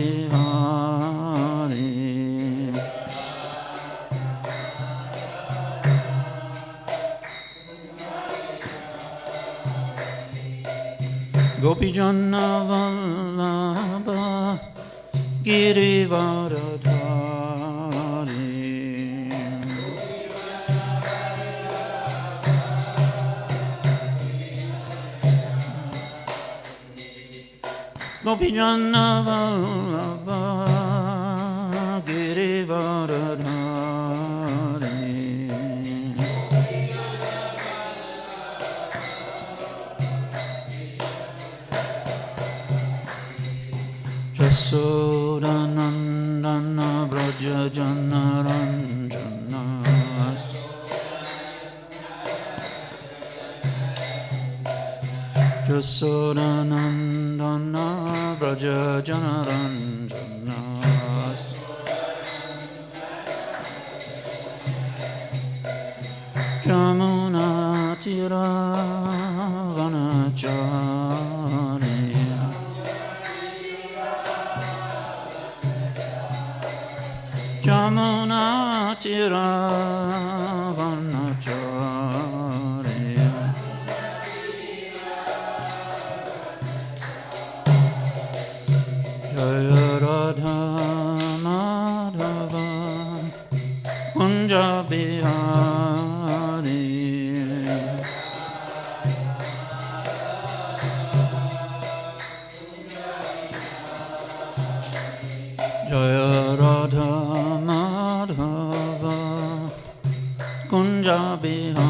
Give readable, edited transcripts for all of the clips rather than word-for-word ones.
Bihari. Gopijana Vallabha Girivaradhari. Gopijana Vallabha Girivaradhari. Yasodanandana Braja Janaranjana. Yasodanandana Braja Janaranjana. Jamuna Tira Vanachari. Jamuna Tira Vanachari. Jaya Radha Madhava Kunja Bihari. Jaya Radha Madhava Kunja Bihari.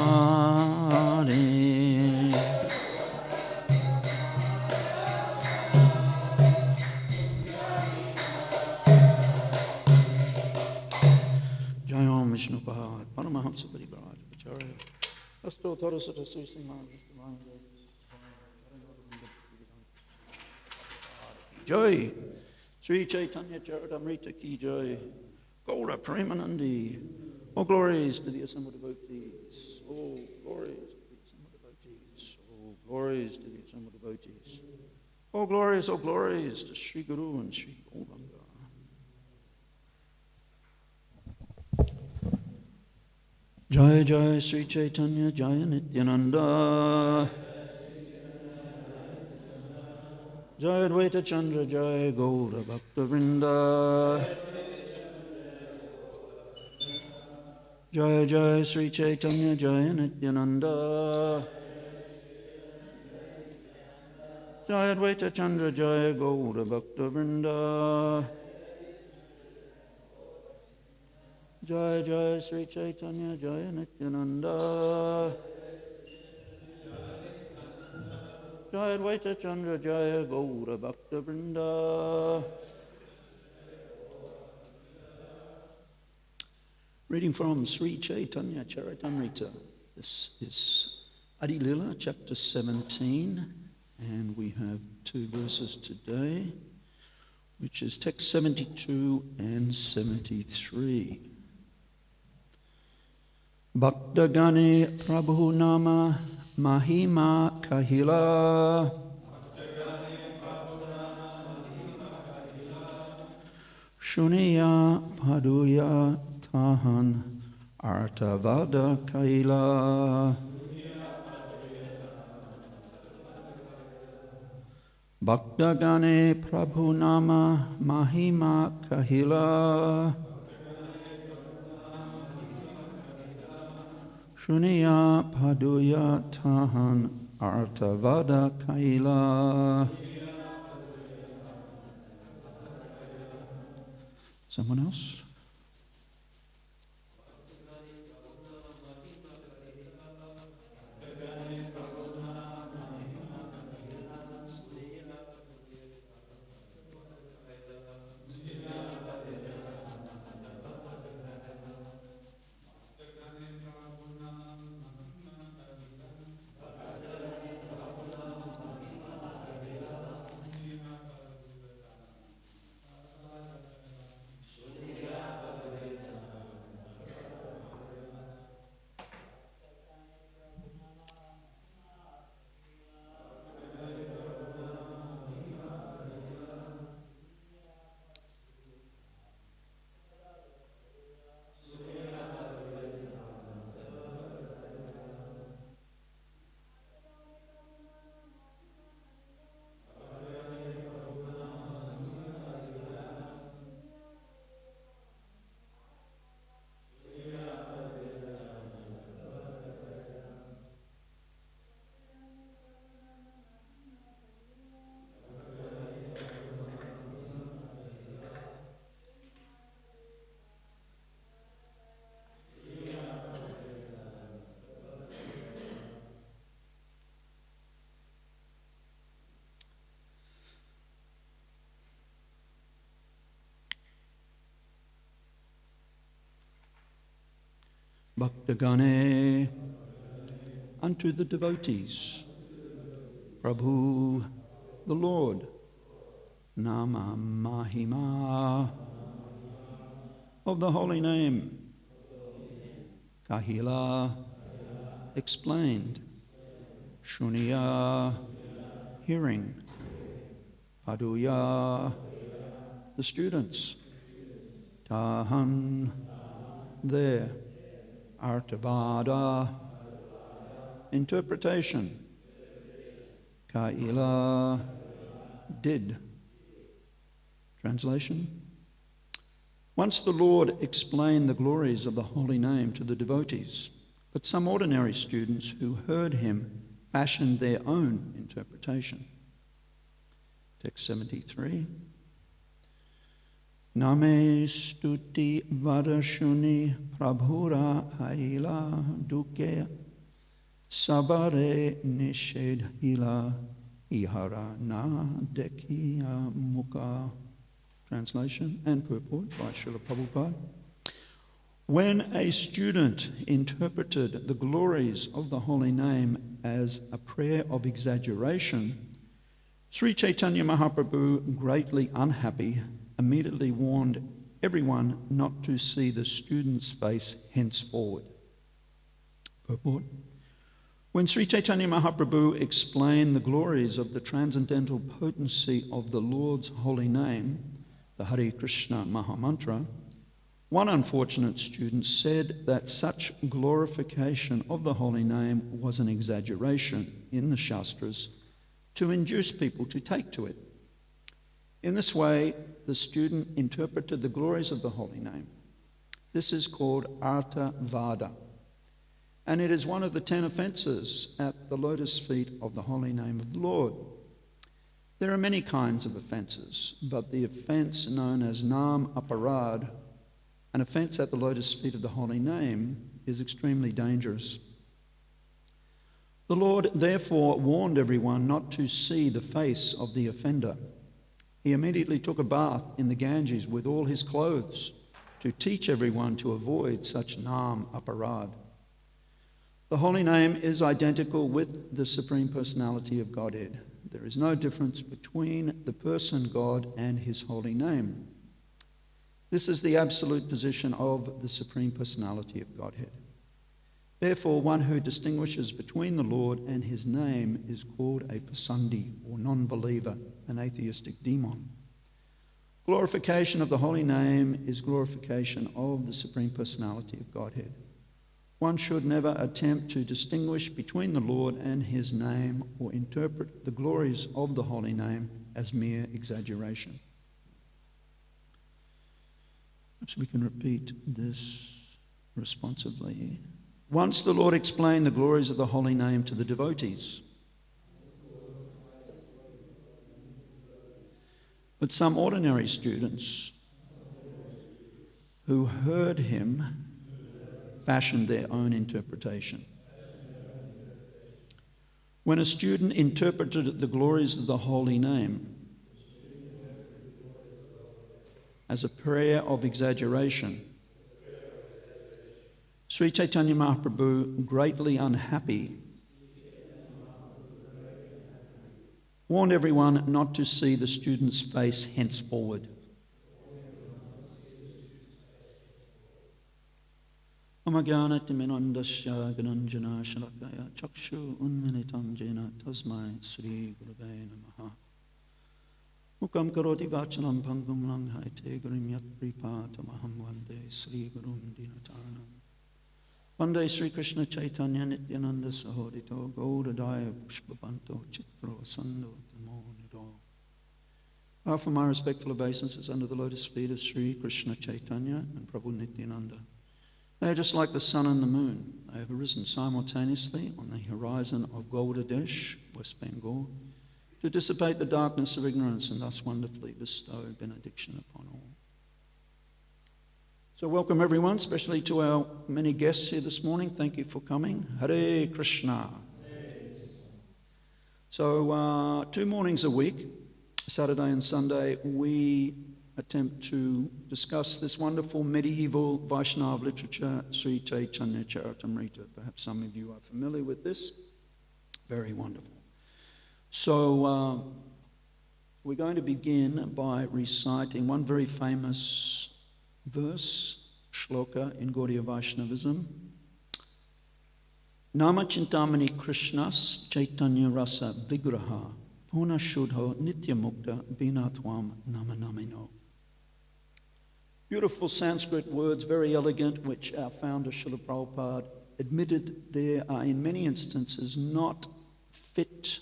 Jayam Vishnu Pahad Paramahamsa Parivraj Acharya Asto Tarasata Srisimad Jai Sri Caitanya Charitamrita Ki Jai. Gaura Premanandi. All glories to the assembled devotees. All glories to the assembled devotees. All glories to the assembled devotees. All glories to Sri Guru and Sri Gauranga. Jai Jai Sri Caitanya Jaya Nityananda. Jai Advaita Chandra Jai Gaura Bhakta Vrinda. Jai Jai Sri Caitanya Jaya Nityananda. Jai Advaita Chandra Jaya Gaura Bhakta Vrinda. Jai Jai Sri Caitanya Jaya Nityananda. Jai Advaita Chandra Jaya Gaura Bhakta Vrinda. Reading from Sri Caitanya Caritamrita. This is Adi Lila, chapter 17, and we have 2 verses today, which is text 72 and 73. Bhaktagani Prabhu Nama Mahima Kahila. Shuniya Paduya Tahan Artavada Kaila. Bhaktagane Prabhu Nama Mahima Kahila. Shuniya Paduya Tahan Artavada Kaila. Someone else? Bhaktagane, unto the devotees, Prabhu, the Lord, Nama Mahima, of the holy name, Kahila, explained, Shuniya, hearing, Paduya, the students, Tahan, there, Artavada, interpretation, Kaila, did. Translation. Once the Lord explained the glories of the holy name to the devotees, but some ordinary students who heard him fashioned their own interpretation. Text 73. Name stuti varashuni prabhura haila duke sabare nishedhila ihara na dekiya mukha. Translation and purport by Srila Prabhupada. When a student interpreted the glories of the holy name as a prayer of exaggeration, Sri Caitanya Mahaprabhu, greatly unhappy, immediately warned everyone not to see the student's face henceforward. Purport. When Sri Caitanya Mahaprabhu explained the glories of the transcendental potency of the Lord's holy name, the Hare Krishna Mahamantra, one unfortunate student said that such glorification of the holy name was an exaggeration in the Shastras to induce people to take to it. In this way, the student interpreted the glories of the holy name. This is called Artha Vada, and it is one of the 10 offences at the lotus feet of the holy name of the Lord. There are many kinds of offences, but the offence known as Nam Aparad, an offence at the lotus feet of the holy name, is extremely dangerous. The Lord therefore warned everyone not to see the face of the offender. He immediately took a bath in the Ganges with all his clothes to teach everyone to avoid such Nam Aparad. The holy name is identical with the Supreme Personality of Godhead. There is no difference between the person God and his holy name. This is the absolute position of the Supreme Personality of Godhead. Therefore, one who distinguishes between the Lord and his name is called a pasandi, or non-believer, an atheistic demon. Glorification of the holy name is glorification of the Supreme Personality of Godhead. One should never attempt to distinguish between the Lord and his name or interpret the glories of the holy name as mere exaggeration. Perhaps we can repeat this responsively. Once the Lord explained the glories of the holy name to the devotees, but some ordinary students who heard him fashioned their own interpretation. When a student interpreted the glories of the holy name as a prayer of exaggeration, Sri Caitanya Mahaprabhu, greatly unhappy, warned everyone not to see the student's face henceforward. Amagyanatimindasya Gananjana Shalakaya Chakshu Unminitam Jena Tasmai Sri Gurave Namaha. Mukam Karoti Vachanam Pangum Langhaite Gurim Yat Pripatamaham Vande Sri Gurum Dinatanam. Vande Sri Krishna Caitanya Nityananda Sahodito Gaudadaya Pushpapanto Chitro Sando Tamo Nido. I offer my respectful obeisances under the lotus feet of Sri Krishna Caitanya and Prabhu Nityananda. They are just like the sun and the moon. They have arisen simultaneously on the horizon of Gaudadesh, West Bengal, to dissipate the darkness of ignorance and thus wonderfully bestow benediction upon all. So welcome everyone, especially to our many guests here this morning. Thank you for coming. Hare Krishna. So 2 mornings a week, Saturday and Sunday, we attempt to discuss this wonderful medieval Vaishnava literature, Sri Caitanya Caritamrita. Perhaps some of you are familiar with this. Very wonderful. So we're going to begin by reciting one very famous verse, shloka in Gaudiya Vaishnavism. Nama Chintamani Krishnas Chaitanya Rasa Vigraha Puna Shudho Nitya Mukta Bina Twam Nama Namino. Beautiful Sanskrit words, very elegant, which our founder Srila Prabhupada admitted there are in many instances not fit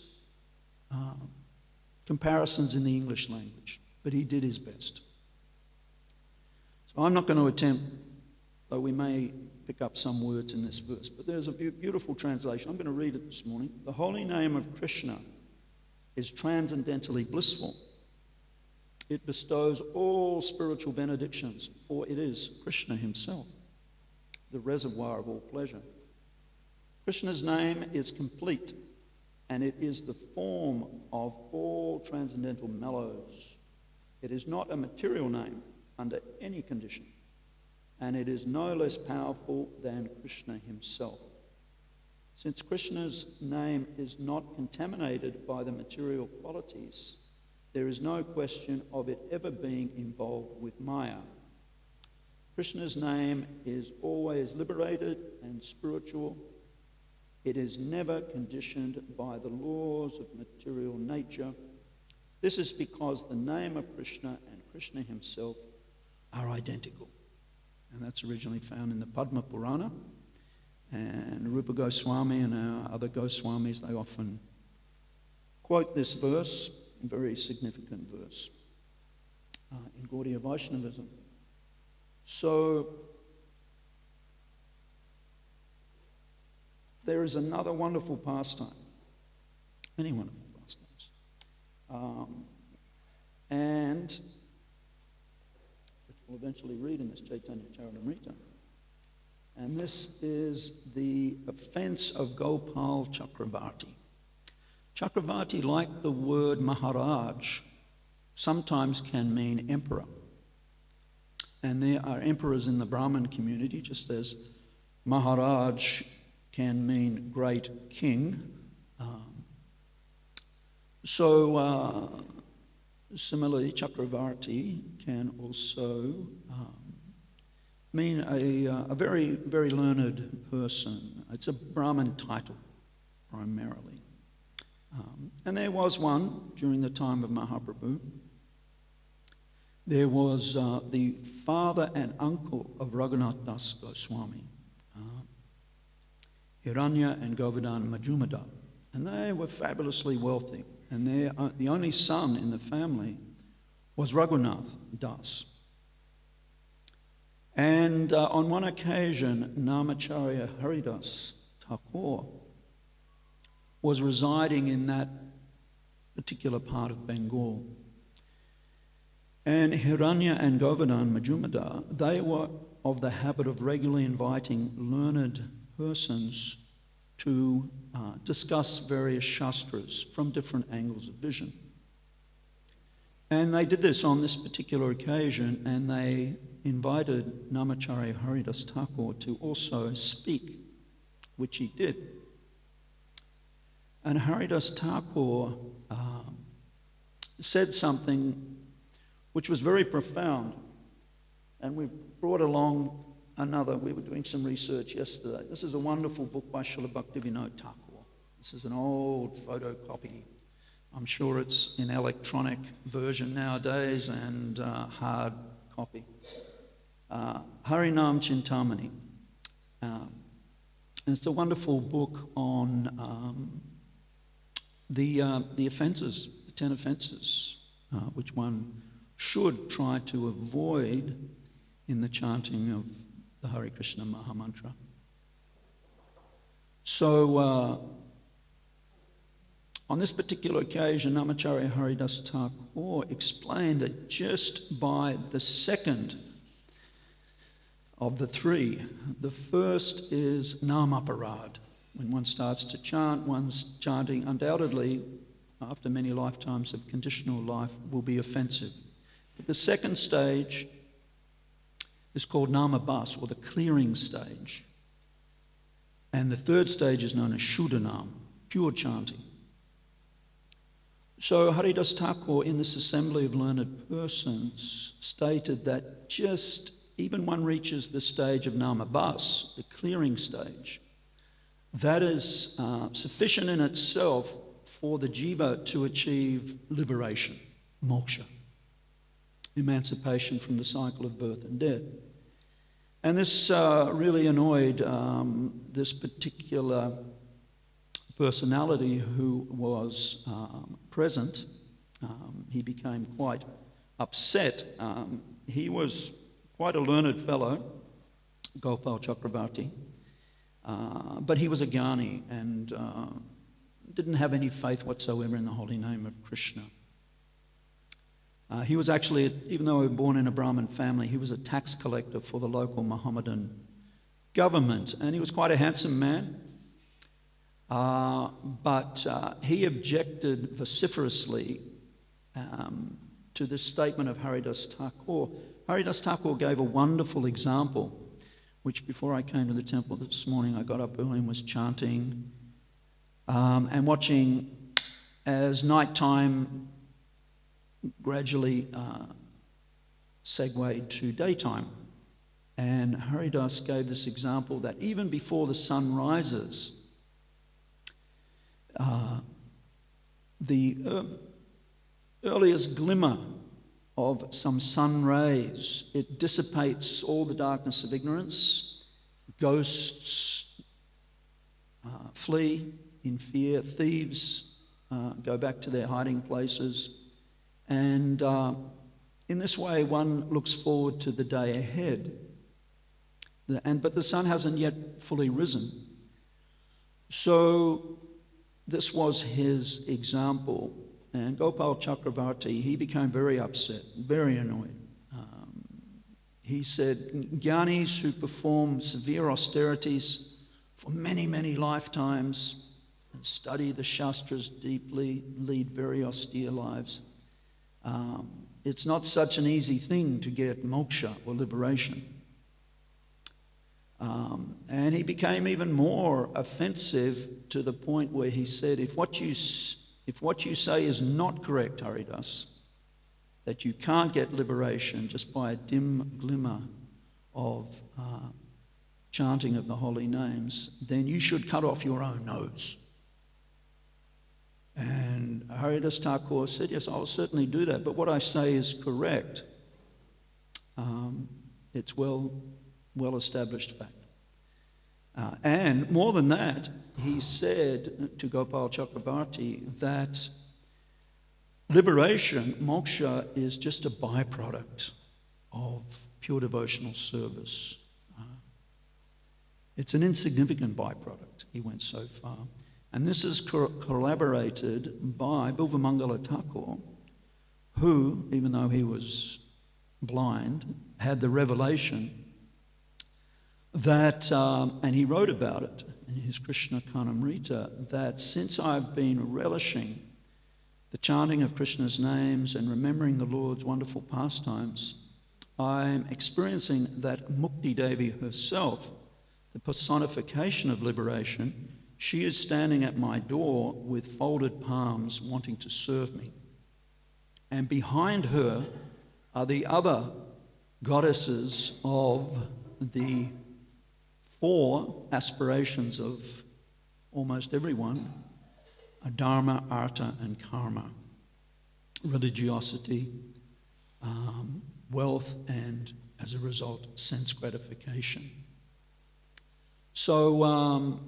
comparisons in the English language, but he did his best. So I'm not going to attempt, though we may pick up some words in this verse, but there's a beautiful translation. I'm going to read it this morning. The holy name of Krishna is transcendentally blissful. It bestows all spiritual benedictions, for it is Krishna himself, the reservoir of all pleasure. Krishna's name is complete, and it is the form of all transcendental mellows. It is not a material name under any condition, and it is no less powerful than Krishna himself. Since Krishna's name is not contaminated by the material qualities, there is no question of it ever being involved with Maya. Krishna's name is always liberated and spiritual. It is never conditioned by the laws of material nature. This is because the name of Krishna and Krishna himself are identical. And that's originally found in the Padma Purana. And Rupa Goswami and our other Goswamis, they often quote this verse, a very significant verse in Gaudiya Vaishnavism. So there is another wonderful pastime, many wonderful pastimes, and we'll eventually read in this Caitanya Caritamrita. And this is the offense of Gopal Chakravarti. Chakravarti, like the word Maharaj, sometimes can mean emperor. And there are emperors in the Brahmin community, just as Maharaj can mean great king. Similarly, Chakravarti can also mean a very, very learned person. It's a Brahmin title, primarily. And there was one during the time of Mahaprabhu. There was the father and uncle of Raghunath Das Goswami, Hiranya and Govardhana Majumdar. And they were fabulously wealthy. And the only son in the family was Raghunath Das. And on one occasion, Namacharya Haridas Thakur was residing in that particular part of Bengal. And Hiranya and Govardhana Majumdar, they were of the habit of regularly inviting learned persons to discuss various shastras from different angles of vision. And they did this on this particular occasion, and they invited Namacharya Haridas Thakur to also speak, which he did. And Haridas Thakur said something which was very profound. And we brought along another. We were doing some research yesterday. This is a wonderful book by Srila Bhaktivinoda Thakur. This is an old photocopy. I'm sure it's in electronic version nowadays and hard copy. Harinam Chintamani. And it's a wonderful book on the offences, the 10 offences, which one should try to avoid in the chanting of the Hare Krishna Mahamantra. So on this particular occasion, Namacharya Haridas Thakur explained that just by the second of the three, the first is Namaparad. When one starts to chant, one's chanting undoubtedly, after many lifetimes of conditional life, will be offensive. The second stage is called Namabas, or the clearing stage. And the third stage is known as Shuddhanam, pure chanting. So Haridas Thakur, in this assembly of learned persons, stated that just even one reaches the stage of Namabas, the clearing stage, that is sufficient in itself for the jiva to achieve liberation, moksha, emancipation from the cycle of birth and death. And this really annoyed this particular personality who was present. He became quite upset. He was quite a learned fellow, Gopal Chakravarti, but he was a Jnani and didn't have any faith whatsoever in the holy name of Krishna. He was actually, even though he was born in a Brahmin family, he was a tax collector for the local Mohammedan government, and he was quite a handsome man. But he objected vociferously to this statement of Haridas Thakur. Haridas Thakur gave a wonderful example, which before I came to the temple this morning, I got up early and was chanting and watching as nighttime gradually segued to daytime. And Haridas gave this example that even before the sun rises, the earliest glimmer of some sun rays, it dissipates all the darkness of ignorance. Ghosts flee in fear. Thieves go back to their hiding places. And in this way, one looks forward to the day ahead. But the sun hasn't yet fully risen. So this was his example. And Gopal Chakravarti, he became very upset, very annoyed. He said, Jnanis who perform severe austerities for many, many lifetimes and study the Shastras deeply, lead very austere lives, it's not such an easy thing to get moksha or liberation. And he became even more offensive to the point where he said, if what you say is not correct, Haridas, that you can't get liberation just by a dim glimmer of chanting of the holy names, then you should cut off your own nose. And Haridas Thakur said, yes, I'll certainly do that, but what I say is correct. It's well-established fact. And more than that, he said to Gopal Chakravarti that liberation, moksha, is just a byproduct of pure devotional service. It's an insignificant byproduct, he went so far. And this is corroborated by Bilvamangala Thakur, who, even though he was blind, had the revelation that, and he wrote about it in his Krishna Caritamrita, that since I've been relishing the chanting of Krishna's names and remembering the Lord's wonderful pastimes, I'm experiencing that Mukti Devi herself, the personification of liberation. She is standing at my door with folded palms wanting to serve me. And behind her are the other goddesses of the four aspirations of almost everyone: dharma, artha, and karma. Religiosity, wealth, and as a result, sense gratification. So,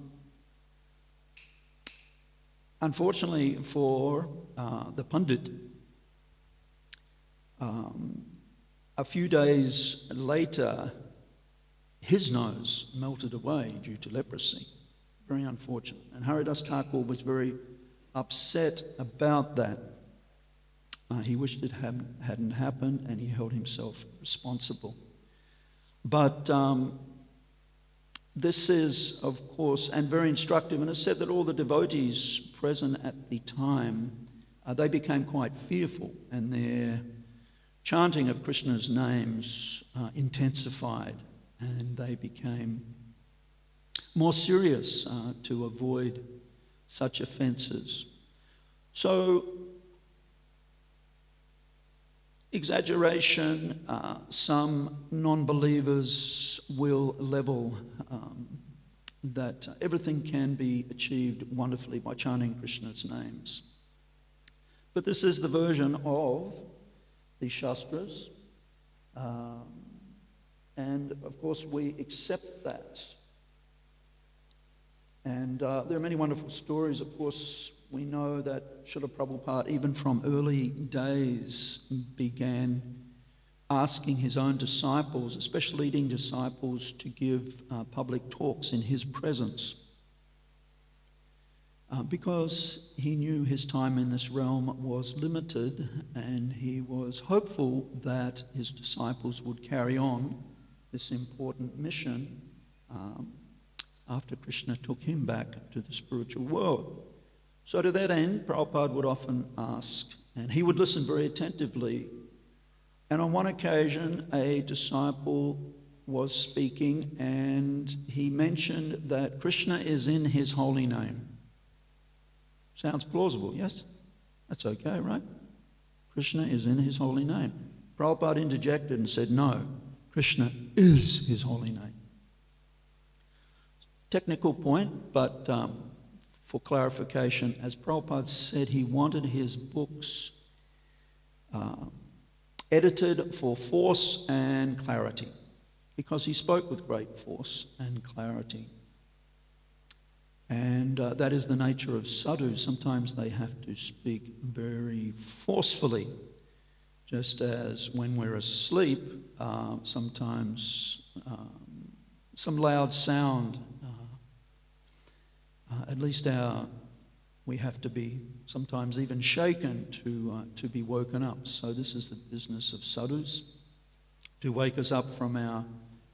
unfortunately for the Pandit, a few days later, his nose melted away due to leprosy. Very unfortunate. And Haridas Thakur was very upset about that. He wished it hadn't happened, and he held himself responsible. But this is, of course, and very instructive, and it's said that all the devotees present at the time, they became quite fearful, and their chanting of Krishna's names intensified, and they became more serious to avoid such offences. So, exaggeration, some non-believers will level that everything can be achieved wonderfully by chanting Krishna's names. But this is the version of the Shastras, and of course we accept that. And there are many wonderful stories. Of course, we know that Srila Prabhupada, even from early days, began asking his own disciples, especially leading disciples, to give public talks in his presence, because he knew his time in this realm was limited, and he was hopeful that his disciples would carry on this important mission after Krishna took him back to the spiritual world. So to that end, Prabhupada would often ask, and he would listen very attentively. And on one occasion, a disciple was speaking, and he mentioned that Krishna is in his holy name. Sounds plausible, yes? That's okay, right? Krishna is in his holy name. Prabhupada interjected and said, no, Krishna is his holy name. Technical point, but for clarification, as Prabhupada said, he wanted his books edited for force and clarity, because he spoke with great force and clarity. And that is the nature of sadhus. Sometimes they have to speak very forcefully, just as when we're asleep, sometimes some loud sound, at least we have to be sometimes even shaken to be woken up. So this is the business of sadhus, to wake us up from our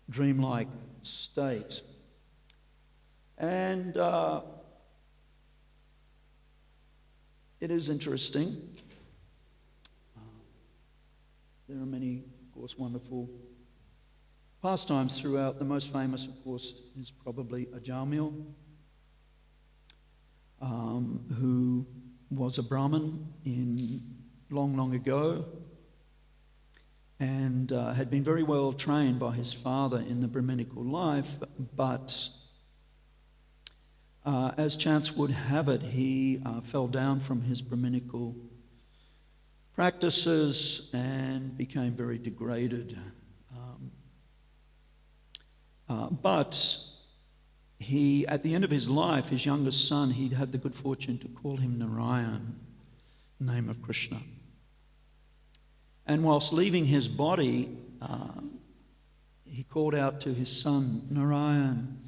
dreamlike state. And it is interesting. There are many, of course, wonderful pastimes throughout. The most famous, of course, is probably Ajamil, who was a Brahmin long ago, and had been very well trained by his father in the Brahminical life, but as chance would have it, he fell down from his Brahminical practices and became very degraded. But he, at the end of his life, his youngest son, he'd had the good fortune to call him Narayan, name of Krishna. And whilst leaving his body, he called out to his son, Narayan.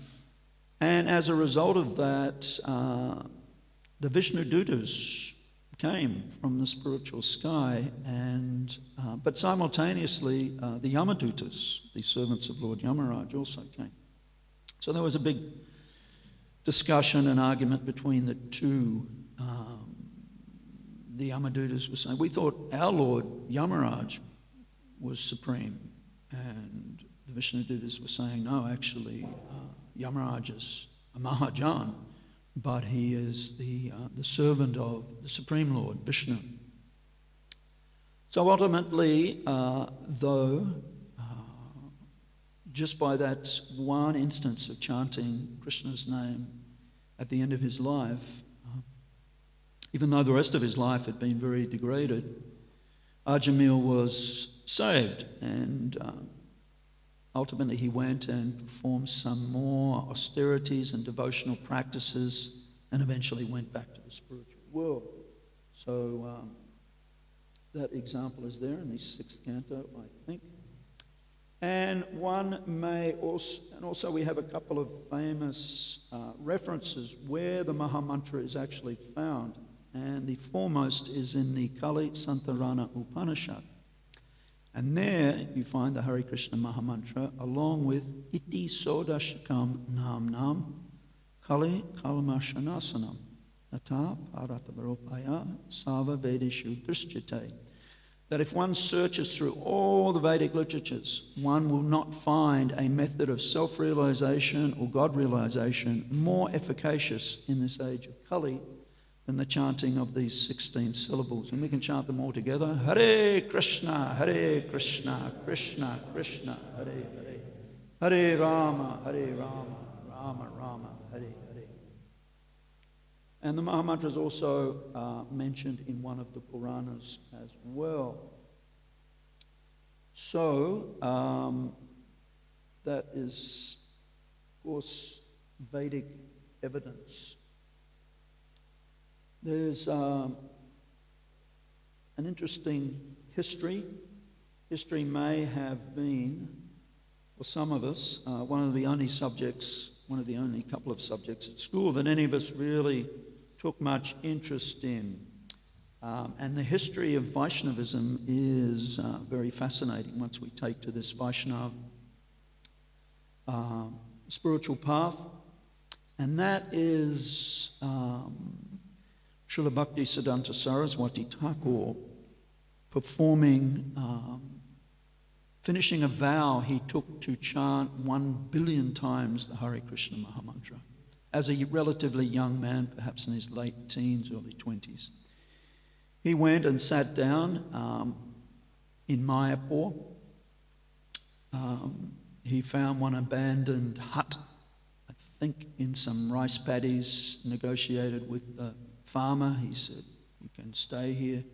And as a result of that, the Vishnu Dutas came from the spiritual sky, and but simultaneously the Yamadutas, the servants of Lord Yamaraj, also came. So there was a big discussion and argument between the two. The Yamadutas were saying, we thought our Lord Yamaraj was supreme, and the Vishnu Dutas were saying, no, actually Yamaraj is a Mahajan, but he is the servant of the Supreme Lord, Vishnu. So ultimately, though, just by that one instance of chanting Krishna's name at the end of his life, even though the rest of his life had been very degraded, Ajamil was saved, and ultimately he went and performed some more austerities and devotional practices, and eventually went back to the spiritual world. So that example is there in the 6th canto, I think. And one may also we have a couple of famous references where the Mahamantra is actually found. And the foremost is in the Kali Santarana Upanishad. And there you find the Hare Krishna Mahamantra along with Iti Sodashikam Nam Nam Kali Kalmashanasanam Nata Paratabaropaya Sava Vedeshu Drishchite. that if one searches through all the Vedic literatures, one will not find a method of self-realization or God-realization more efficacious in this age of Kali than the chanting of these 16 syllables. And we can chant them all together. Hare Krishna, Krishna Krishna, Hare Hare. Hare Rama, Rama Rama, Hare Hare. And the Mahamantra is also mentioned in one of the Puranas as well. So, that is, of course, Vedic evidence. There's an interesting history. History may have been, for some of us, one of the only couple of subjects at school that any of us really took much interest in. And the history of Vaishnavism is very fascinating once we take to this Vaishnava spiritual path. And that is Srila Bhaktisiddhanta Saraswati Thakur performing, finishing a vow he took to chant 1 billion times the Hare Krishna Mahamantra as a relatively young man, perhaps in his late teens, early 20s. He went and sat down in Mayapur. He found one abandoned hut, I think in some rice paddies, negotiated with the farmer. He said, "You can stay here."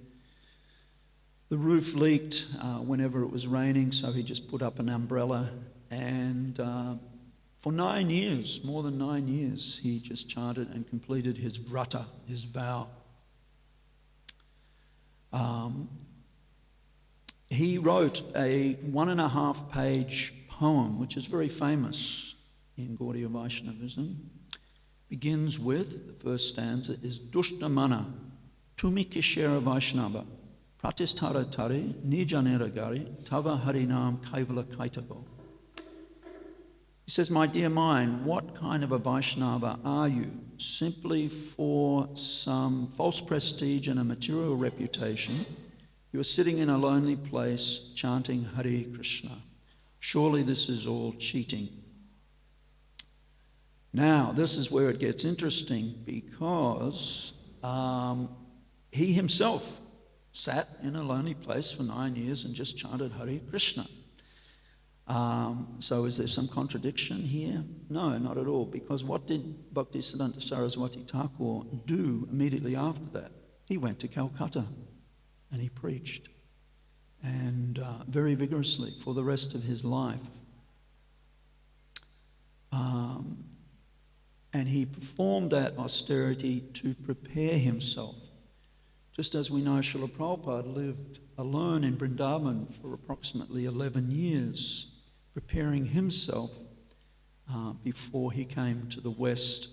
The roof leaked whenever it was raining, so he just put up an umbrella. And for 9 years, more than 9 years, he just chanted and completed his vrata, his vow. He wrote a 1.5-page poem, which is very famous in Gaudiya Vaishnavism. Begins with, the first stanza is Dushtamana, Tumi Kishera Vaishnava, Pratistara Tari, Nijanera Gari, Tava Harinam Kaivala Kaitavo. He says, "My dear mind, what kind of a Vaishnava are you? Simply for some false prestige and a material reputation, you are sitting in a lonely place chanting Hare Krishna. Surely this is all cheating." Now, this is where it gets interesting, because he himself sat in a lonely place for 9 years and just chanted Hare Krishna. So is there some contradiction here? No, not at all, because what did Bhaktisiddhanta Saraswati Thakur do immediately after that? He went to Calcutta and he preached, and very vigorously for the rest of his life. And he performed that austerity to prepare himself. Just as we know Srila Prabhupada lived alone in Vrindavan for approximately 11 years, preparing himself before he came to the West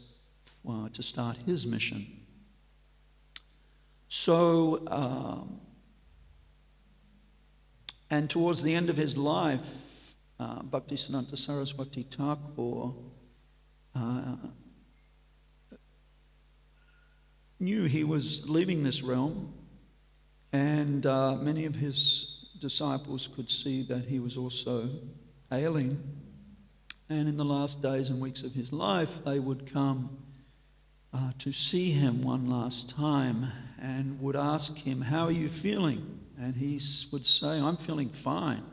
to start his mission. So, and towards the end of his life, Bhaktisiddhanta Saraswati Thakur knew he was leaving this realm, and many of his disciples could see that he was also ailing. And in the last days and weeks of his life, they would come to see him one last time and would ask him, "How are you feeling?" And he would say, "I'm feeling fine.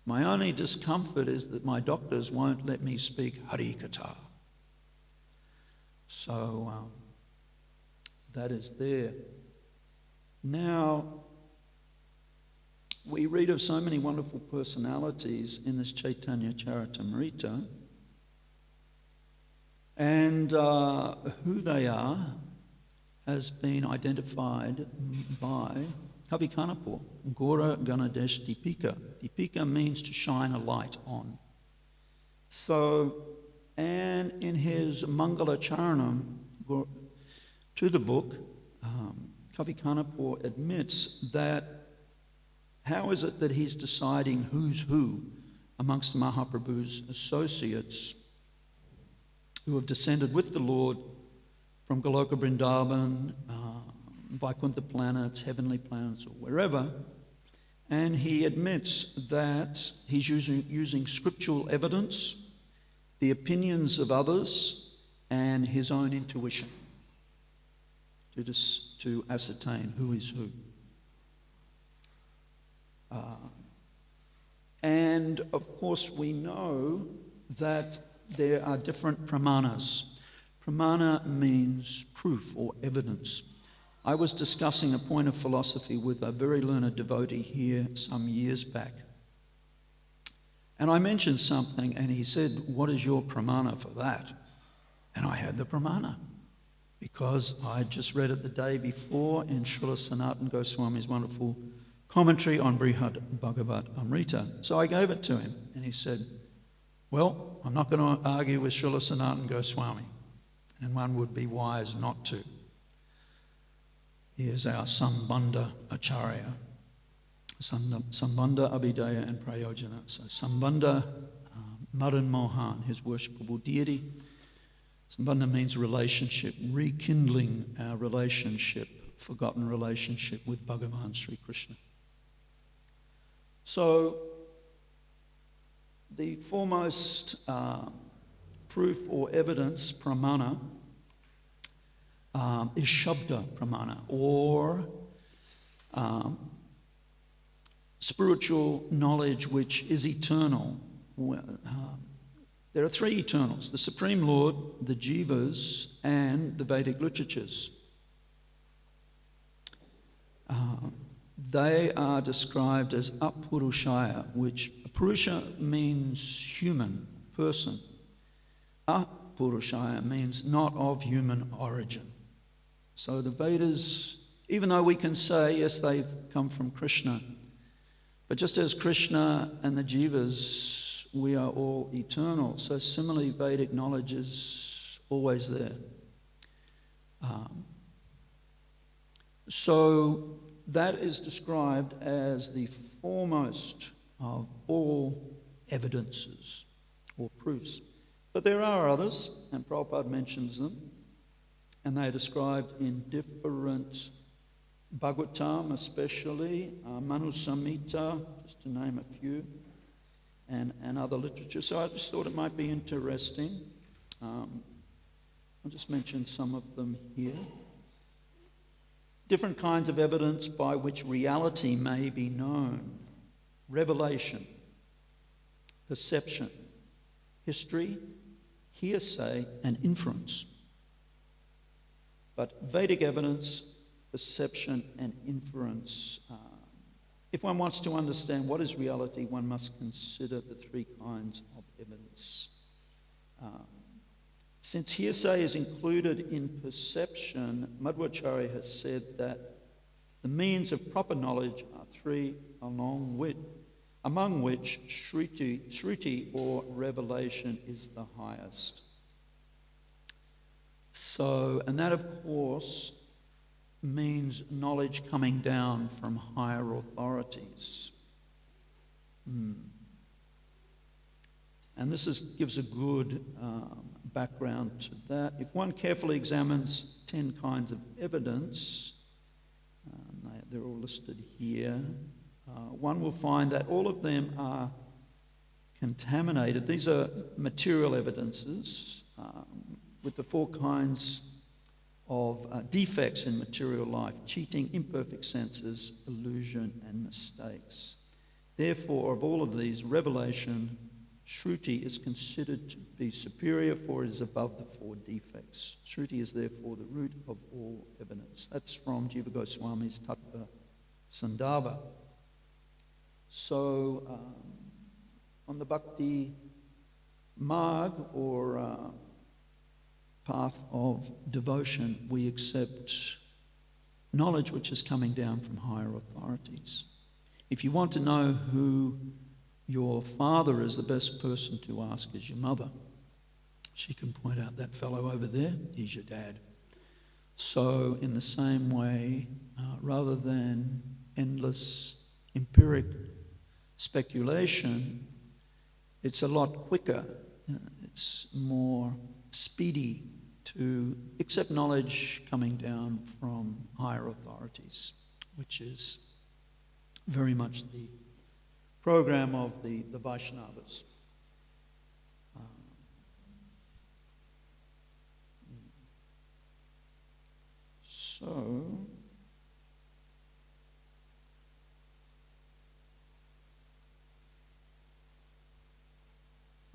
My only discomfort is that my doctors won't let me speak Harikatha." So that is there. Now, we read of so many wonderful personalities in this Caitanya Caritamrita, and who they are has been identified by Kavi Kanapur, Gora Ganadesh Deepika. Deepika means to shine a light on. So, and in his Mangala Charanam to the book, Kavi Kanapur admits that how is it that he's deciding who's who amongst Mahaprabhu's associates who have descended with the Lord from Goloka Vrindavan, Vaikuntha planets, heavenly planets, or wherever. And he admits that he's using scriptural evidence, the opinions of others, and his own intuition to ascertain who is who. And of course we know that there are different pramanas. Pramana means proof or evidence. I was discussing a point of philosophy with a very learned devotee here some years back. And I mentioned something and he said, "What is your pramana for that?" And I had the pramana because I just read it the day before in Srila Sanatana Goswami's wonderful commentary on Brihad Bhagavad Amrita. So I gave it to him and he said, "Well, I'm not going to argue with Srila Sanatana Goswami, and one would be wise not to. He is our Sambandha Acharya, Sambandha Abhidaya and Prayojana." So Sambandha, Madan Mohan, his worshipable deity. Sambandha means relationship, rekindling our relationship, forgotten relationship with Bhagavan Sri Krishna. So the foremost proof or evidence, pramana, is Shabda Pramana, or spiritual knowledge which is eternal. There are three eternals: the Supreme Lord, the Jivas, and the Vedic literatures. They are described as apurushaya, which purusha means human, person. Apurushaya means not of human origin. So the Vedas, even though we can say, yes, they've come from Krishna, but just as Krishna and the Jivas, we are all eternal. So similarly, Vedic knowledge is always there. So that is described as the foremost of all evidences or proofs. But there are others, and Prabhupada mentions them, and they are described in different Bhagavatam, especially Manu Samhita, just to name a few, and other literature. So I just thought it might be interesting. I'll just mention some of them here. Different kinds of evidence by which reality may be known: revelation, perception, history, hearsay, and inference. But Vedic evidence, perception, and inference. If one wants to understand what is reality, one must consider the three kinds of evidence. Since hearsay is included in perception, Madhvacharya has said that the means of proper knowledge are three, among which Shruti or revelation is the highest. So, and that of course means knowledge coming down from higher authorities. And this gives a good background to that. If one carefully examines 10 kinds of evidence, they're all listed here, one will find that all of them are contaminated. These are material evidences with the 4 kinds of defects in material life: cheating, imperfect senses, illusion, and mistakes. Therefore, of all of these, revelation, Shruti, is considered to be superior, for it is above the 4 defects. Shruti is therefore the root of all evidence. That's from Jiva Goswami's Tattva Sandhava. So, on the Bhakti Marg, or path of devotion, we accept knowledge which is coming down from higher authorities. If you want to know who your father is, the best person to ask is your mother. She can point out that fellow over there, he's your dad. So in the same way, rather than endless empiric speculation, it's a lot quicker, it's more speedy to accept knowledge coming down from higher authorities, which is very much the program of the Vaishnavas. So,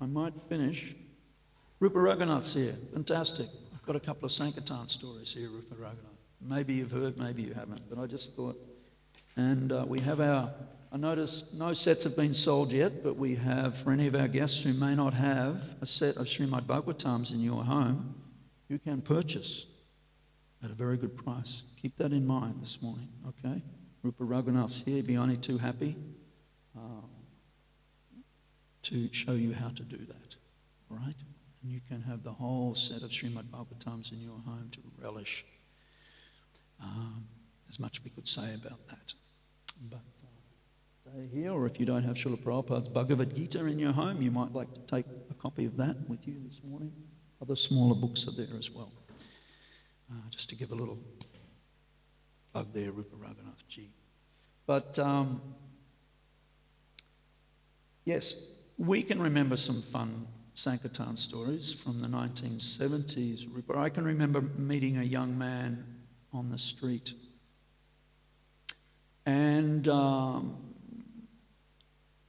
I might finish. Rupa Raghunath's here. Fantastic. I've got a couple of Sankirtan stories here, Rupa Raghunath. Maybe you've heard, maybe you haven't, but I just thought. And we have I noticed no sets have been sold yet, but we have, for any of our guests who may not have a set of Srimad Bhagavatams in your home, you can purchase at a very good price. Keep that in mind this morning, okay? Rupa Raghunath's here, be only too happy to show you how to do that, all right? And you can have the whole set of Srimad Bhagavatams in your home to relish. There's much we could say about that. But stay here, or if you don't have Srila Prabhupada's Bhagavad Gita in your home, you might like to take a copy of that with you this morning. Other smaller books are there as well. Just to give a little plug there, Rupa Raghunath Ji. But yes, we can remember some fun Sankirtan stories from the 1970s. I can remember meeting a young man on the street, and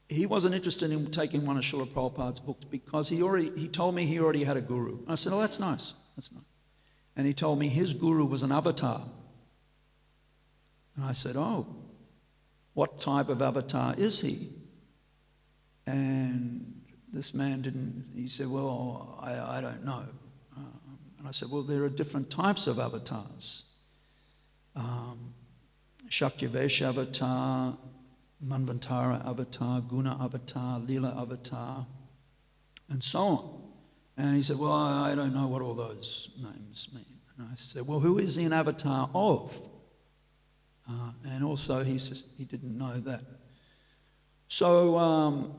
he wasn't interested in taking one of Srila Prabhupada's books because he told me he already had a guru. I said, oh, that's nice. That's nice. And he told me his guru was an avatar. And I said, oh, what type of avatar is he? And this man he said, well, I don't know. And I said, well, there are different types of avatars. Shaktyavesh avatar, Manvantara avatar, Guna avatar, Lila avatar, and so on. And he said, well, I don't know what all those names mean. And I said, well, who is he an avatar of? And also he says he didn't know that. So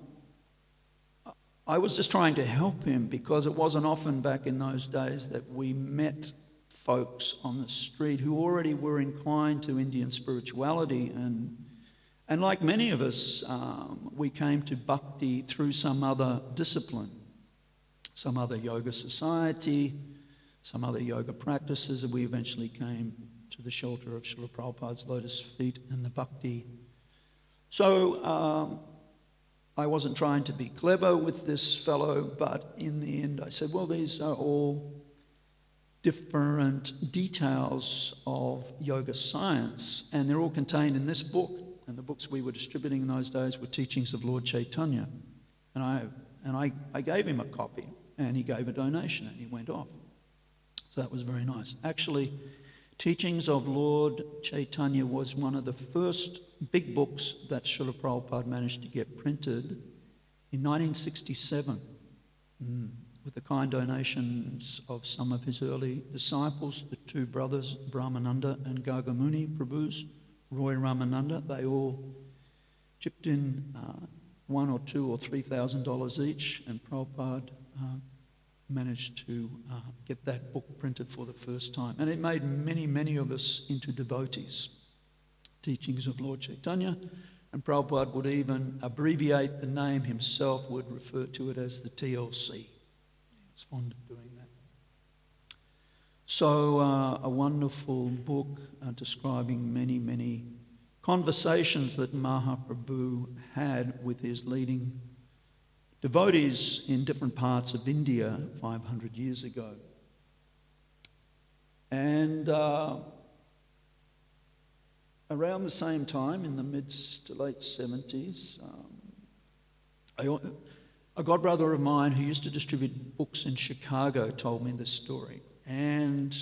I was just trying to help him because it wasn't often back in those days that we met folks on the street who already were inclined to Indian spirituality. And like many of us, we came to bhakti through some other discipline, some other yoga society, some other yoga practices, and we eventually came to the shelter of Srila Prabhupada's lotus feet and the bhakti. So I wasn't trying to be clever with this fellow, but in the end I said, well, these are all different details of yoga science, and they're all contained in this book. And the books we were distributing in those days were teachings of Lord Caitanya. And I gave him a copy, and he gave a donation, and he went off. So that was very nice. Actually, Teachings of Lord Caitanya was one of the first big books that Srila Prabhupada managed to get printed in 1967 with the kind donations of some of his early disciples, the two brothers, Brahmananda and Gargamuni Prabhus, Roy Ramananda. They all chipped in $1,000 or $2,000 or $3,000 each, and Prabhupada managed to get that book printed for the first time. And it made many, many of us into devotees. Teachings of Lord Caitanya, and Prabhupada would even abbreviate the name himself, would refer to it as the TLC. He was fond of doing that. So a wonderful book describing many, many conversations that Mahaprabhu had with his leading devotees in different parts of India 500 years ago. And around the same time, in the mid to late 70s, a godbrother of mine who used to distribute books in Chicago told me this story. And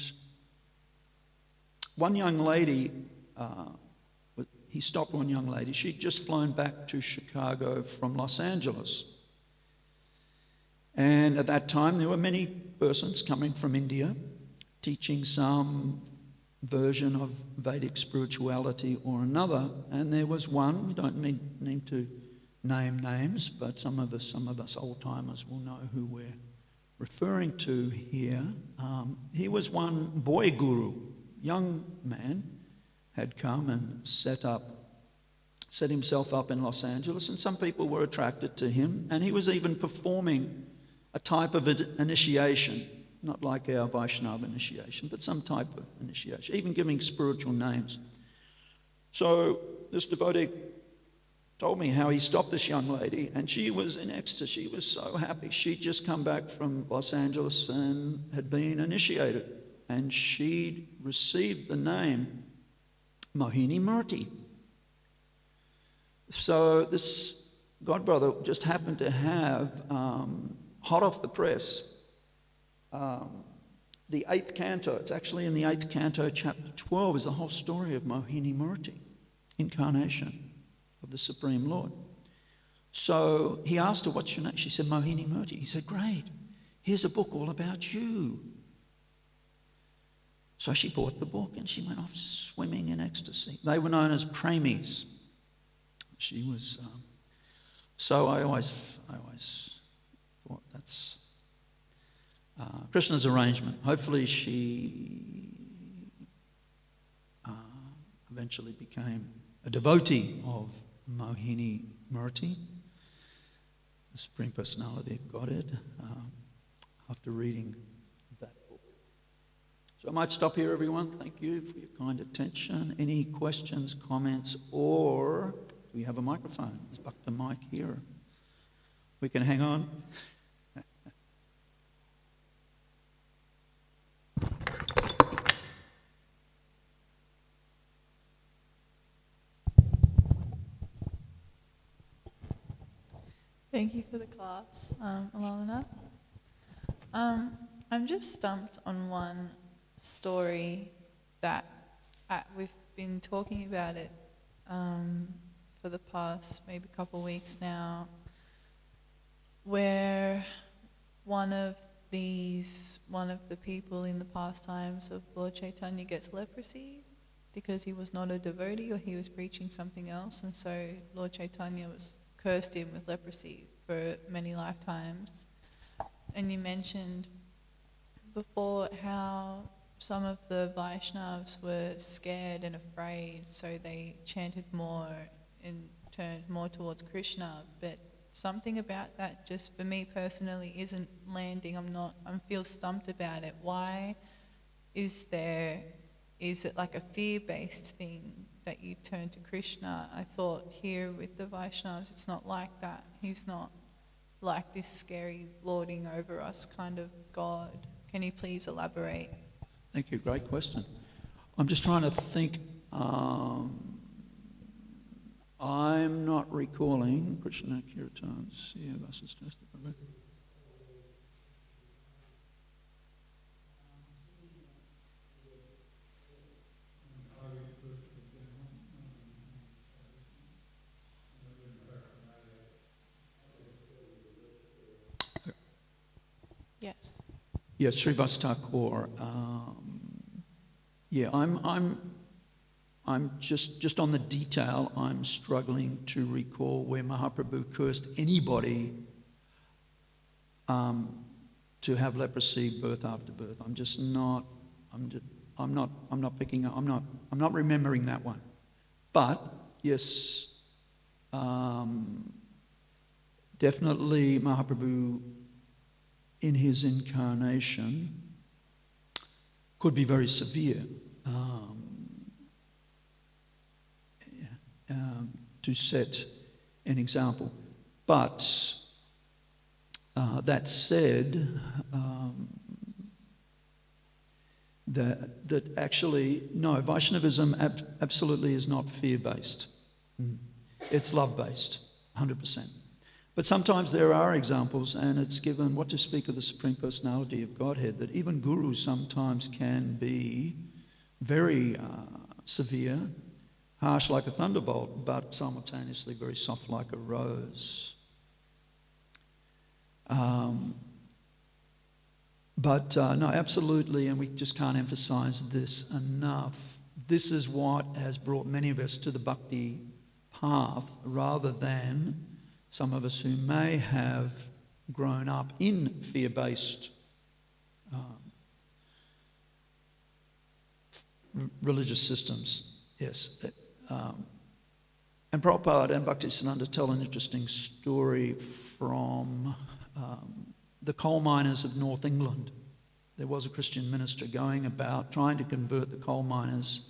one young lady, he stopped one young lady. She'd just flown back to Chicago from Los Angeles. And at that time, there were many persons coming from India teaching some version of Vedic spirituality or another. And there was one, we don't need to name names, but some of us old-timers will know who we're referring to here. He was one boy guru, young man, had come and set up set himself up in Los Angeles, and some people were attracted to him, and he was even performing a type of initiation, not like our Vaishnava initiation, but some type of initiation, even giving spiritual names. So this devotee told me how he stopped this young lady, and she was in ecstasy. She was so happy. She'd just come back from Los Angeles and had been initiated, and she'd received the name Mohini Murti. So this godbrother just happened to have, hot off the press, the 8th canto. It's actually in the 8th canto, chapter 12, is the whole story of Mohini Murti, incarnation of the Supreme Lord. So he asked her, what's your name? She said, Mohini Murti. He said, great, here's a book all about you. So she bought the book and she went off swimming in ecstasy. They were known as premies. She was, so I always thought that's Krishna's arrangement. Hopefully she eventually became a devotee of Mohini Murti, the Supreme Personality of Godhead, after reading that book. So I might stop here, everyone. Thank you for your kind attention. Any questions, comments, or do we have a microphone? There's Bhakta mic here. We can hang on. Thank you for the class, Alalanatha. I'm just stumped on one story that we've been talking about it for the past maybe couple of weeks now, where one of the people in the pastimes of Lord Caitanya gets leprosy because he was not a devotee or he was preaching something else, and so Lord Caitanya cursed him with leprosy for many lifetimes. And you mentioned before how some of the Vaishnavas were scared and afraid, so they chanted more and turned more towards Krishna. But something about that, just for me personally, isn't landing. I feel stumped about it. Why is it like a fear-based thing that you turn to Krishna? I thought here with the Vaishnavas, it's not like that. He's not like this scary lording over us kind of God. Can you please elaborate? Thank you. Great question. I'm just trying to think. I'm not recalling Krishna Kirtans. Yes. Yes, Srivastava Kaur. I'm just on the detail. I'm struggling to recall where Mahaprabhu cursed anybody to have leprosy birth after birth. I'm not picking up. I'm not remembering that one. But yes, definitely Mahaprabhu in his incarnation could be very severe. To set an example. But that said, that actually, no, Vaishnavism absolutely is not fear-based. It's love-based, 100%. But sometimes there are examples, and it's given, what to speak of the Supreme Personality of Godhead, that even gurus sometimes can be very severe, harsh like a thunderbolt, but simultaneously very soft like a rose. But no, absolutely, and we just can't emphasize this enough. This is what has brought many of us to the bhakti path, rather than some of us who may have grown up in fear-based religious systems. Yes. And Prabhupada and Bhaktisiddhanta tell an interesting story from the coal miners of North England. There was a Christian minister going about trying to convert the coal miners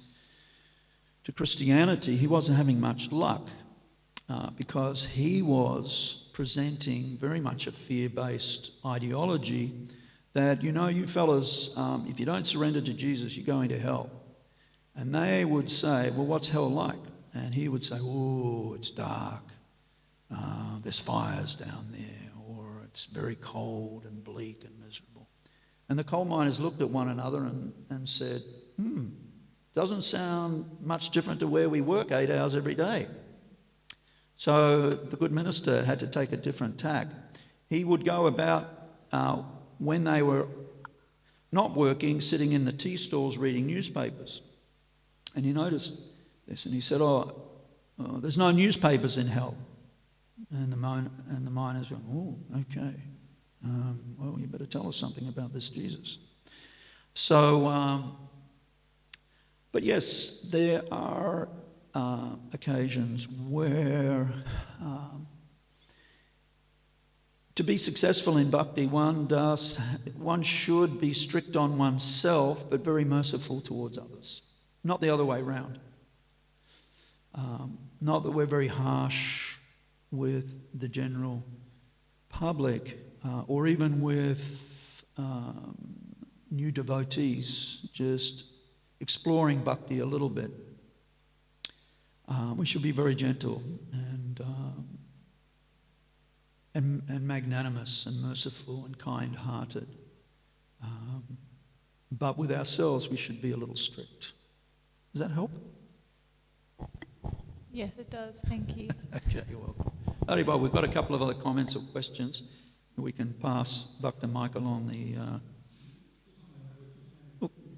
to Christianity. He wasn't having much luck because he was presenting very much a fear-based ideology that, you fellas, if you don't surrender to Jesus, you're going to hell. And they would say, well, what's hell like? And he would say, oh, it's dark. There's fires down there, or it's very cold and bleak and miserable. And the coal miners looked at one another and said, doesn't sound much different to where we work 8 hours every day. So the good minister had to take a different tack. He would go about, when they were not working, sitting in the tea stalls reading newspapers. And he noticed this, and he said, there's no newspapers in hell. And the miners went, oh, okay. Well, you better tell us something about this Jesus. So, but yes, there are occasions where to be successful in bhakti, one should be strict on oneself, but very merciful towards others. Not the other way around. Not that we're very harsh with the general public or even with new devotees, just exploring bhakti a little bit. We should be very gentle and magnanimous and merciful and kind-hearted. But with ourselves, we should be a little strict. Does that help? Yes, it does. Thank you. Okay, you're welcome. Well, we've got a couple of other comments or questions. We can pass Dr. Mike along the...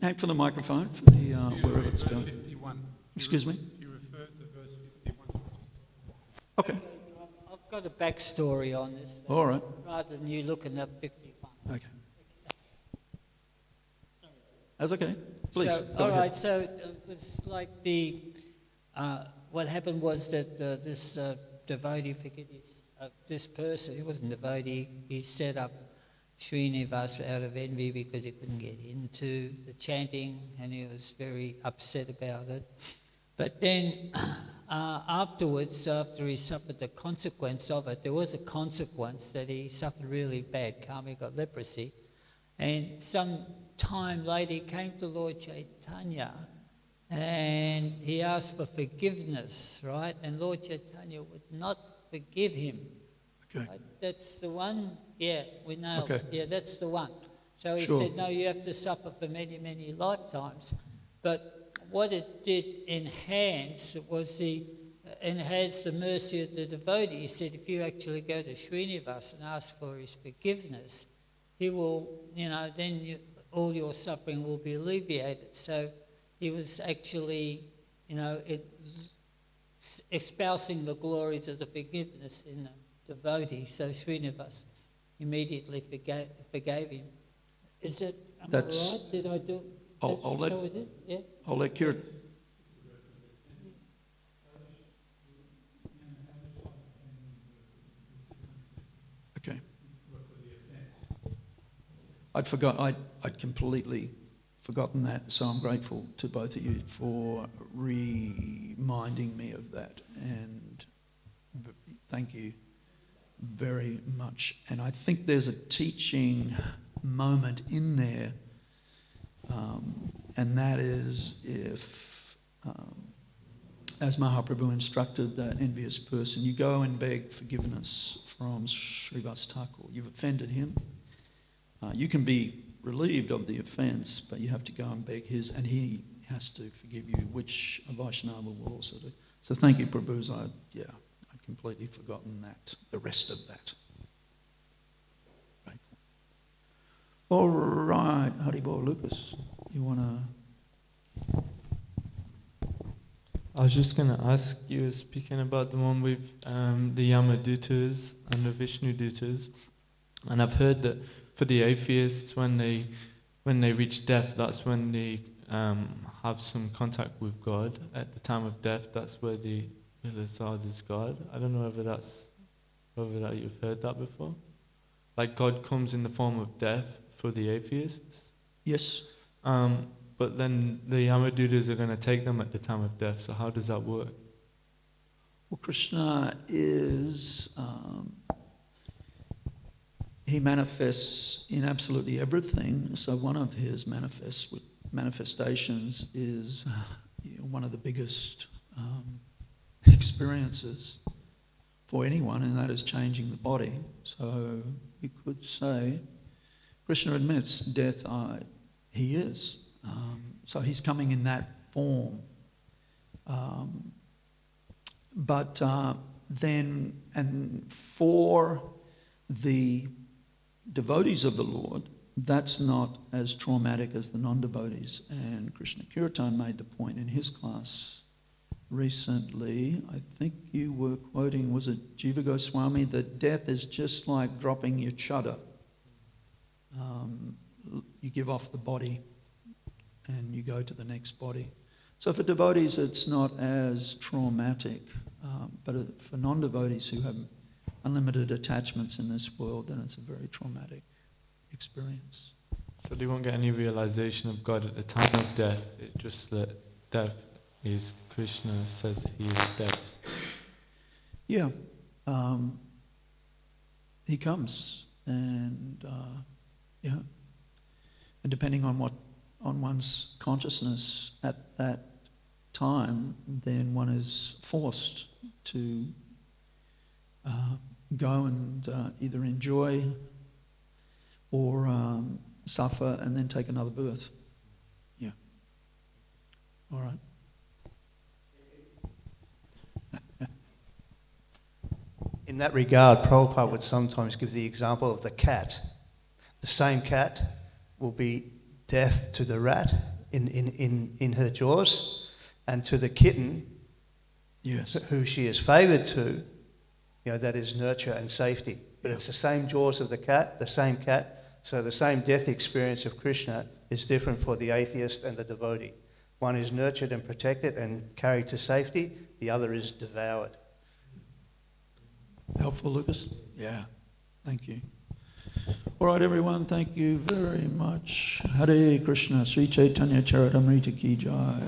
aim for the microphone, for the wherever it's going. 51. Excuse me? You referred to verse 51. Okay. I've got a backstory on this. All right. Rather than you looking up 51. Okay. That's okay. Please. So, all right. So it was like what happened was that this devotee, this person, he wasn't a devotee, he set up Srinivas out of envy because he couldn't get into the chanting and he was very upset about it. But then afterwards, after he suffered the consequence of it, there was a consequence that he suffered really bad karma, he got leprosy. And some time later he came to Lord Caitanya and he asked for forgiveness, right? And Lord Caitanya would not forgive him. Okay. Right? That's the one. Yeah, we nailed Okay. it. Yeah, that's the one. So he Sure. said, no, you have to suffer for many, many lifetimes. But what it did enhance was enhance the mercy of the devotee. He said, if you actually go to Srinivas and ask for his forgiveness, he will, then all your suffering will be alleviated. So he was actually, espousing the glories of the forgiveness in the devotee. So Srinivas immediately forgave him. Is that That's- right? Did I do? I'll let- how it is? Yeah. I'll let Kira... Okay. I'd completely forgotten that, so I'm grateful to both of you for reminding me of that, and thank you very much. And I think there's a teaching moment in there, and that is if, as Mahaprabhu instructed that envious person, you go and beg forgiveness from Srivas Thakur. You've offended him. You can be relieved of the offence, but you have to go and beg his, and he has to forgive you, which a Vaishnava will also do. So thank you, Prabhu. I'd completely forgotten that, the rest of that. Grateful. All right, Haribol, Lucas, you want to... I was just going to ask, you were speaking about the one with the Yamadutas and the Vishnu Dutas, and I've heard that for the atheists, when they reach death, that's when they have some contact with God. At the time of death, that's where they Lizard is God. I don't know whether that you've heard that before. Like God comes in the form of death for the atheists. Yes. But then the Yamadutas are going to take them at the time of death. So how does that work? Well, Krishna is, he manifests in absolutely everything. So one of his manifestations is one of the biggest experiences for anyone, and that is changing the body. So you could say Krishna admits death, he is. So he's coming in that form. But then, and for the devotees of the Lord, that's not as traumatic as the non-devotees. And Krishna Kirtan made the point in his class recently. I think you were quoting, was it Jiva Goswami, that death is just like dropping your chudder. You give off the body and you go to the next body. So for devotees it's not as traumatic, but for non-devotees who have unlimited attachments in this world, then it's a very traumatic experience. So they won't get any realization of God at the time of death. It just that death is, Krishna says he is death. Yeah. He comes, and yeah. And depending on one's consciousness at that time, then one is forced to go and either enjoy or suffer and then take another birth. Yeah. All right. In that regard, Prabhupada would sometimes give the example of the cat. The same cat will be death to the rat in her jaws, and to the kitten, yes, who she is favoured to, that is nurture and safety. But it's the same jaws of the cat, the same cat, so the same death experience of Krishna is different for the atheist and the devotee. One is nurtured and protected and carried to safety, the other is devoured. Helpful, Lucas? Yeah. Thank you. All right, everyone, thank you very much. Hare Krishna, Sri Caitanya Charitamrita ki jai.